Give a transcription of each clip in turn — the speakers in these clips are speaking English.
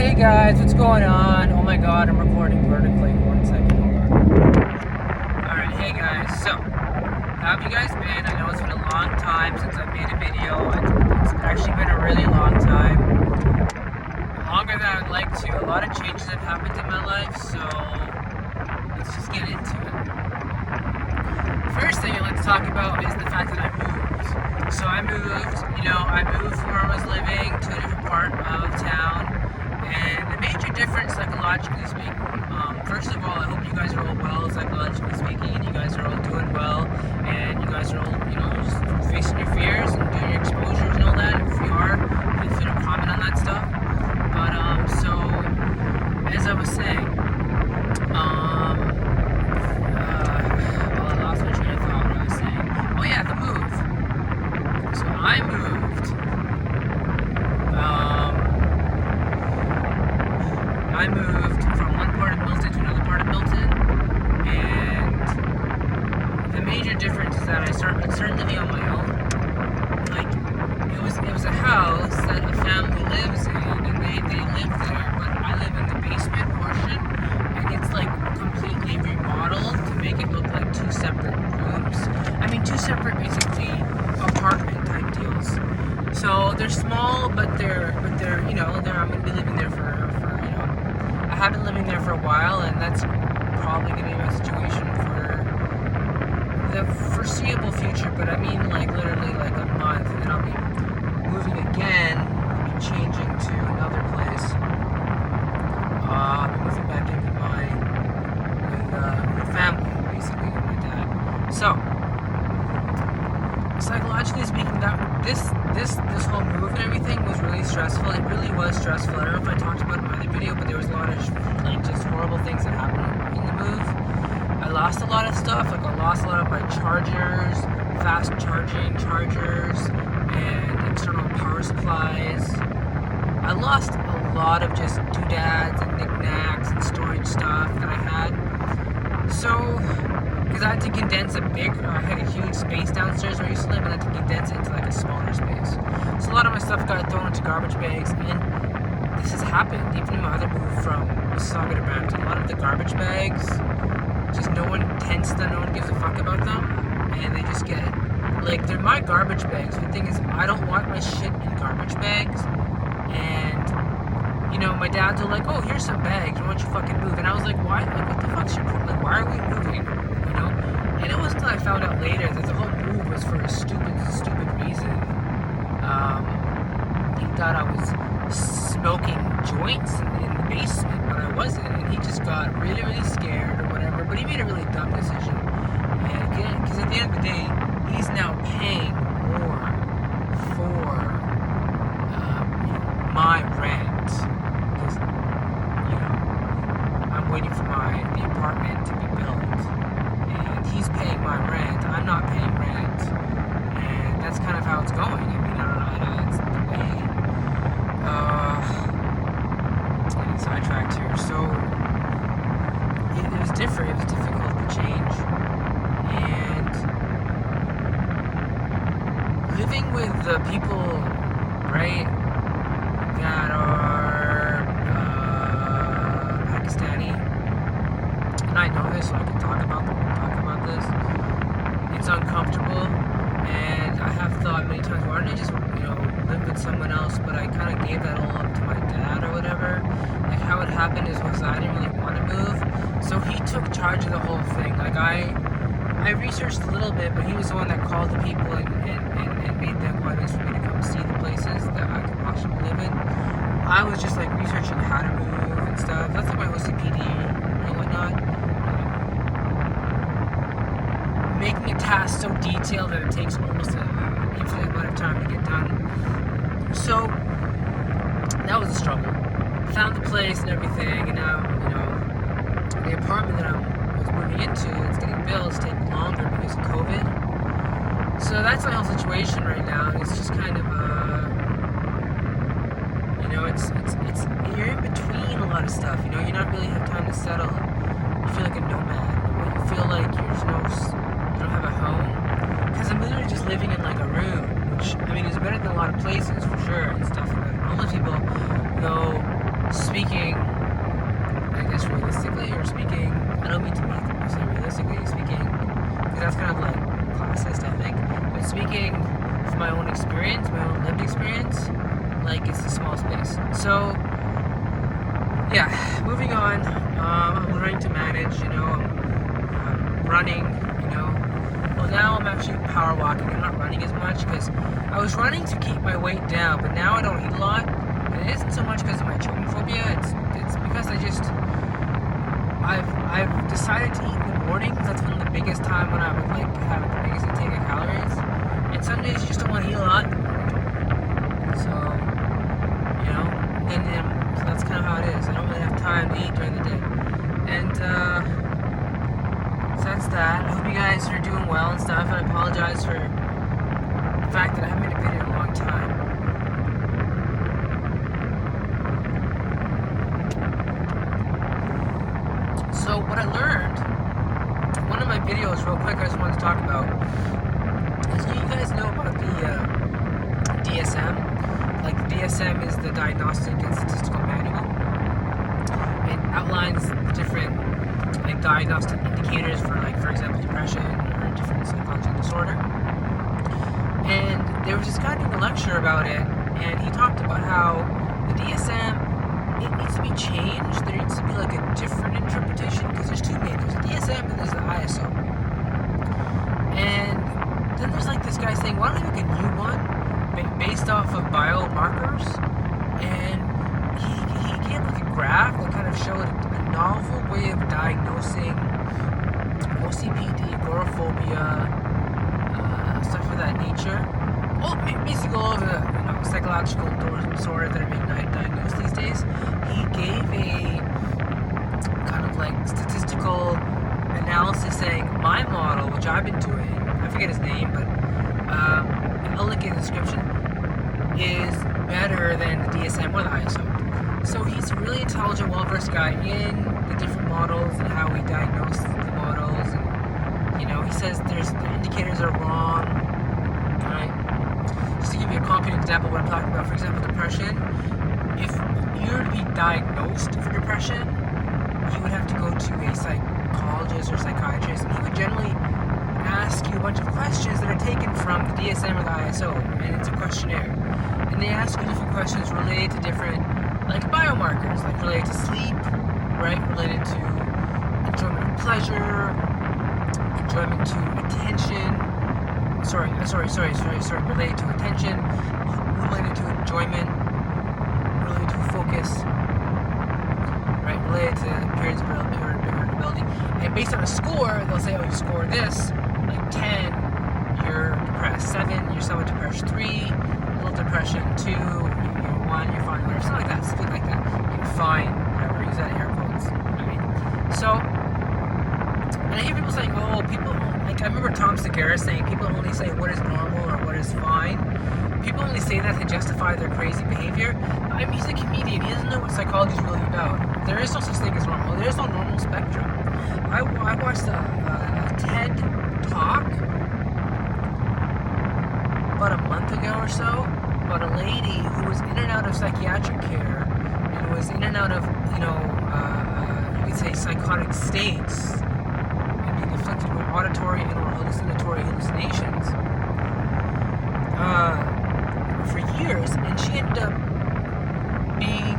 Hey guys, what's going on? Oh my god, I'm recording vertically. 1 second, hold on. Alright, hey guys, so, how have you guys been? I know it's been a long time since I've made a video. It's actually been a really long time. Longer than I would like to. A lot of changes have happened in my life, so let's just get into it. First thing I'd like to talk about is the fact that I moved. So I moved from where I was living to a different part of town. And the major difference, psychologically speaking, first of all, I hope you guys are all well, psychologically speaking, and you guys are all doing well, and you guys are all, just facing your fears and doing your exposures and all that. If you are, feel free to comment on that stuff. But, so, as I was saying, I lost my train of thought. What I was saying. Oh yeah, the move. So I moved. I moved from one part of Milton to another part of Milton, and the major difference is that I started living on my own. Like, it was a house that a family lives in, and they live there, but I live in the basement portion, and it's like completely remodeled to make it look like two separate rooms. I mean, two separate, basically, apartment type deals. So they're small, but they're I'm gonna be living there for I have been living there for a while, and that's probably going to be my situation for the foreseeable future. But I mean, like, literally, like a month, and then I'll be moving again, and changing to another place. I'll be moving back in with my family, basically, with my dad. So, psychologically speaking, that this whole move and everything was really stressful. It really was stressful. I don't know if I talked about it in my other video, but there was a lot of just horrible things that happened in the move. I lost a lot of stuff. Like, I lost a lot of my chargers, fast charging chargers, and external power supplies. I lost a lot of just doodads and knickknacks and storage stuff that I had. So, because I had to condense I had a huge space downstairs where I used to live, and I had to condense it into like a smaller space. So a lot of my stuff got thrown into garbage bags, and this has happened even in my other move from Mississauga to Brampton. A lot of the garbage bags, just no one gives a fuck about them, and they just get, like, they're my garbage bags. The thing is, I don't want my shit in garbage bags, and my dads are like, oh, here's some bags, why don't you fucking move? And I was like, why? Like, what the fuck's your problem? Like, why are we moving? And it wasn't until I found out later that the whole move was for a stupid reason. He thought I was smoking joints in the basement, but I wasn't, and he just got really, really scared or whatever, but he made a really dumb decision. And again, because at the end of the day, he's now paying more for my rent. Because, I'm waiting for the apartment to be built. And he's paying my rent. I'm not paying rent. And that's kind of how it's going. I mean, I don't know. It's the way. Getting sidetracked here. So, it was different. It was difficult to change. And living with the people, right, that are Pakistani, and I know this, so I can talk about this. It's uncomfortable, and I have thought many times, why don't I just live with someone else? But I kind of gave that all up to my dad or whatever. Like, how it happened was I didn't really want to move, so he took charge of the whole thing. Like, I researched a little bit, but he was the one that called the people and made the appointments for me to come see the places that I could possibly live in. I was just like researching how to move and stuff. That's like my OCPD and whatnot. Making a task so detailed that it takes almost an infinite amount of time to get done. So that was a struggle. Found the place and everything, and now the apartment that I was moving into, it's getting built, it's taking longer because of COVID. So that's my whole situation right now, and it's just kind of it's you're in between a lot of stuff. You not really have time to settle. You feel like a nomad. You feel like you don't have a home. Because I'm literally just living in like a room, which I mean is better than a lot of places for sure and stuff like that. All those people go speaking, I guess realistically, or speaking, I don't mean to say realistically speaking, because that's kind of like classist, I think, but speaking from my own experience, my own lived experience, like it's a small space. So, yeah, moving on, I'm learning to manage, I'm running, well now I'm actually power walking, I'm not running as much, because I was running to keep my weight down, but now I don't eat a lot, and it isn't so much because of my choking phobia, it's because I've decided to eat in the mornings. That's when the biggest time when I would like have the biggest intake of calories. And some days you just don't want to eat a lot. So, so that's kind of how it is. I don't really have time to eat during the day. And so that's that. I hope you guys are doing well and stuff. I apologize for the fact that I haven't made a video in a long time. So what I learned, one of my videos, real quick, I just wanted to talk about, is you guys know about the DSM? Like the DSM is the Diagnostic and Statistical Manual. It outlines the different like diagnostic indicators for like, for example, depression or a different psychological disorder. And there was this guy doing a lecture about it, and he talked about how the DSM, it needs to be changed. There needs to be like a different interpretation, because there's two main. There's the DSM and there's the ISO. And then there's like this guy saying, why don't we make a new one based off of biomarkers? And he gave like a graph that kind of showed a novel way of diagnosing OCPD, agoraphobia, stuff of that nature. Well, basically all of the psychological disorders that are being diagnosed these days. He gave a kind of like statistical analysis saying my model, which I've been doing, I forget his name, but I'll link it in the description, is better than the DSM or the ISO. So he's a really intelligent, well-versed guy in the different models and how we diagnose the models. And he says the indicators are wrong. Right? Just to give you a concrete example of what I'm talking about, for example, depression. If you were to be diagnosed for depression, you would have to go to a psychologist or psychiatrist, and he would generally ask you a bunch of questions that are taken from the DSM or the ISO, and it's a questionnaire. And they ask you different questions related to different, like biomarkers, like related to sleep, right? Related to enjoyment of pleasure, enjoyment to attention. Related to attention, related to enjoyment, related to focus, right? Related to periods of irritability. And based on a score, they'll say, oh, you score this, like 10, you're depressed. 7, you're somewhat depressed. 3, little depression. 2, you're 1, you're fine, whatever. Something like that. You're fine, whatever. Use that in air quotes. So, and I hear people saying, oh, like I remember Tom Segura saying people only say what is normal or what is fine. People only say that to justify their crazy behavior. I mean, he's a comedian. He doesn't know what psychology is really about. There is no such thing as normal. There is no normal spectrum. I watched a TED Talk about a month ago or so about a lady who was in and out of psychiatric care and was in and out of, you could say psychotic states and being afflicted with auditory and or hallucinatory hallucinations for years, and she ended up being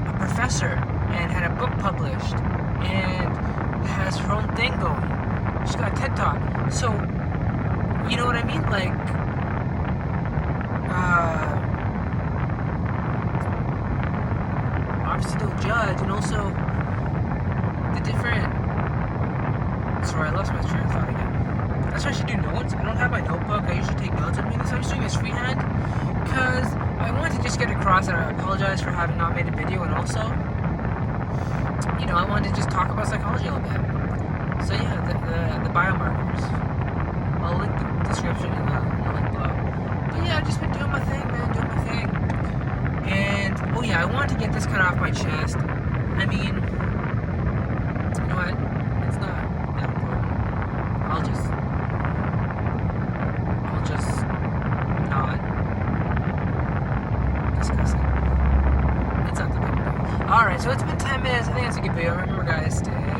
a professor and had a book published and has her own thing going. She's got a TED Talk. So, you know what I mean? Like, obviously don't judge, and also the different... Sorry, I lost my train of thought again. That's why I should do notes. I don't have my notebook. I usually take notes with me. So I'm just doing this freehand because I wanted to just get across that I apologize for having not made a video, and also, I wanted to just talk about psychology a little bit. So yeah, the biomarkers. I'll link the description in the link below. But yeah, I've just been doing my thing, man, doing my thing. And, oh yeah, I wanted to get this kind of off my chest. I mean, you know what? It's not that important. I'll just not discuss it. It's not that big of a deal. Alright, so it's been 10 minutes. I think that's a good video. Remember, guys, stay